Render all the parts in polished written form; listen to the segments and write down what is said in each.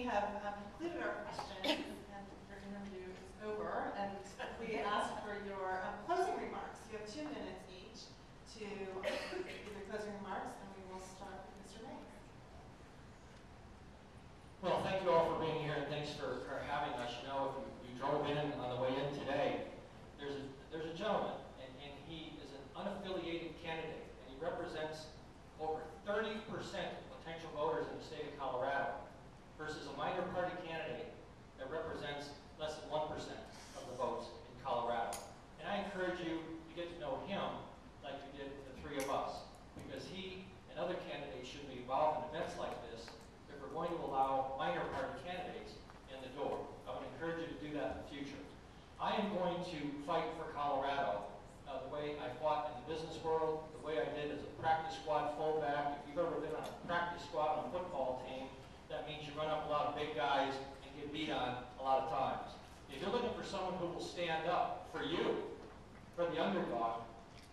have concluded our questions and your interview is over, and we ask for your closing remarks. You have 2 minutes each to give your closing remarks, and we will start with Mr. Maes. Well, thank you all for being here, and thanks for having us. You know, if you drove in on the way in today, there's a gentleman, and he is an unaffiliated candidate, and he represents over 30% of potential voters in the state of Colorado versus a minor party candidate that represents less than 1% of the votes in Colorado. And I encourage you to get to know him like you did the 3 of us, because he and other candidates should be involved in events like this if we're going to allow minor party candidates in the door. I would encourage you to do that in the future. I am going to fight for Colorado the way I fought in the business world, the way I did as a practice squad fullback. If you've ever been on a practice squad on a football team, that means you run up a lot of big guys and get beat on a lot of times. If you're looking for someone who will stand up for you, for the underdog,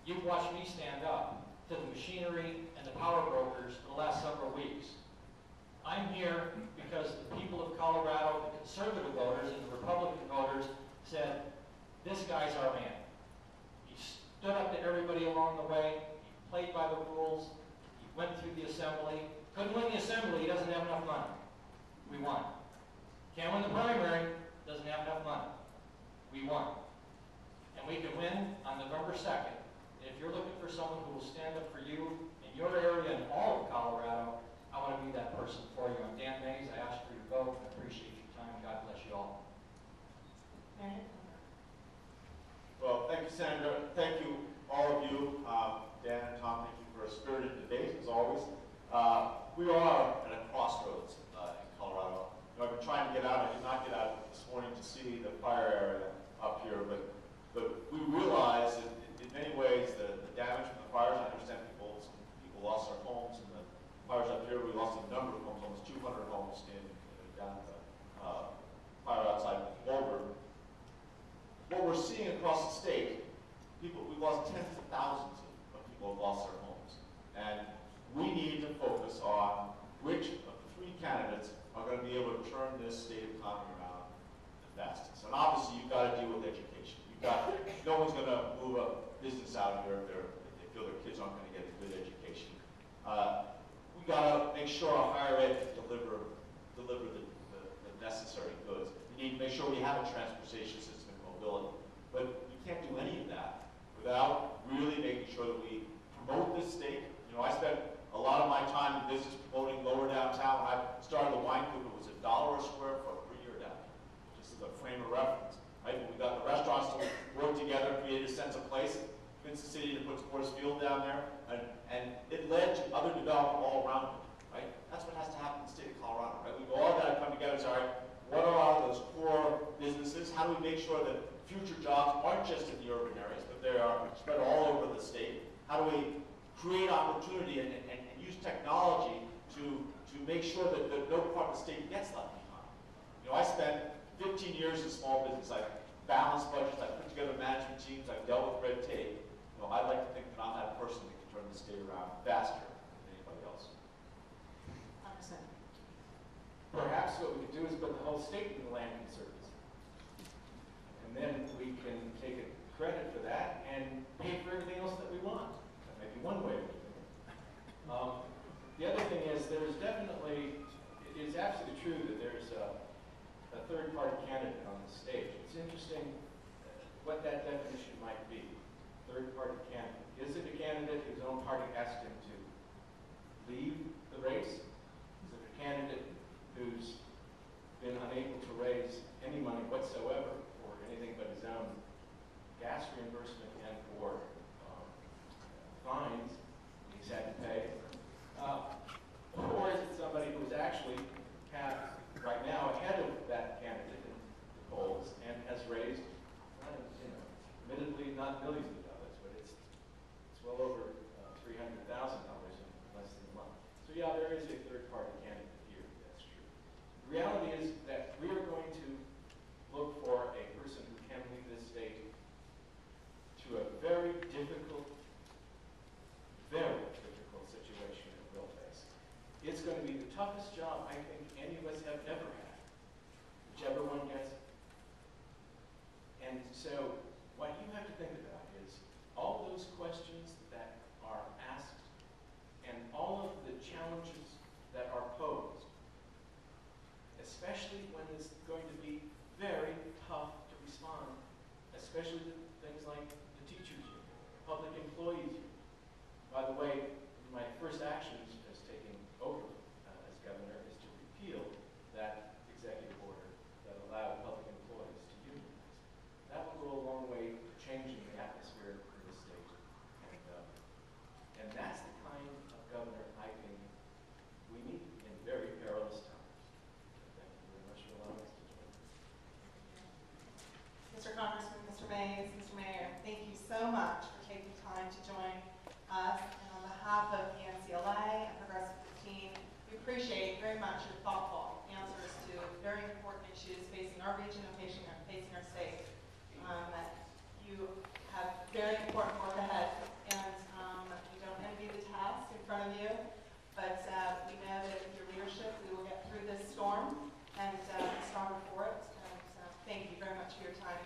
you've watched me stand up to the machinery and the power brokers for the last several weeks. I'm here because the people of Colorado, the conservative voters and the Republican voters said, this guy's our man. He stood up to everybody along the way. He played by the rules. He went through the assembly. Couldn't win the assembly. He doesn't have enough money. We won. Can't win the primary. Doesn't have enough money. We won. And we can win on November 2nd. And if you're looking for someone who will stand up for you in your area and all of Colorado, I want to be that person for you. I'm Dan Maes. I ask for your vote. I appreciate your time. God bless you all. Well, thank you, Sandra. Thank you, all of you. Dan and Tom, thank you for a spirited debate, as always. We are at a crossroads in Colorado. You know, I've been trying to get out. I did not get out this morning to see the fire area up here, but we realize that in many ways the damage from the fires, I understand some people lost their homes, and the fires up here, we lost a number of homes, almost 200 homes down the fire outside Boulder. What we're seeing across the state, we've lost tens of thousands of people have lost their homes. And we need to focus on which of the 3 candidates are going to be able to turn this state economy around the fastest. And obviously, you've got to deal with education. No one's going to move a business out here if they feel their kids aren't going to get a good education. We got to make sure our higher ed deliver the necessary goods. We need to make sure we have a transportation system and mobility. But you can't do any of that without really making sure that we promote this state. You know, I spent a lot of my time in business promoting lower downtown. When I started the wine group, it was $1 a square foot per year down here, just as a frame of reference. Right? When we got the restaurants to work together, created a sense of place, convinced the city to put Sports Field down there, and it led to other development all around it. Right? That's what has to happen in the state of Colorado. Right? We've all got to come together and say, all right, what are those core businesses? How do we make sure that future jobs aren't just in the urban areas, but they are spread all over the state? How do we create opportunity and use technology to make sure that no part of the state gets left behind? You know, I spent 15 years in small business. I balanced budgets. I put together management teams. I've dealt with red tape. You know, I'd like to think that I'm that person that can turn the state around faster than anybody else. Perhaps what we could do is put the whole state in the land conservancy. And then we can take credit for that and pay for everything else that we want. That might be one way of doing it. The other thing is there's definitely, it is absolutely true that there's a third-party candidate on the stage. It's interesting what that definition might be. Third-party candidate. Is it a candidate whose own party asked him to leave the race? Is it a candidate who's been unable to raise any money whatsoever for anything but his own gas reimbursement and for fines he's had to pay? Or is it somebody who's actually right now ahead of that candidate in the polls and has raised, admittedly not millions of dollars, but it's well over $300,000 in less than a month. So yeah, there is a third-party candidate. The reality is that we are going to look for a person who can lead this state to a very difficult situation that we'll face. It's going to be the toughest job I think any of us have ever had.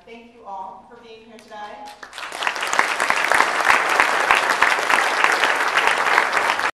thank you all for being here today.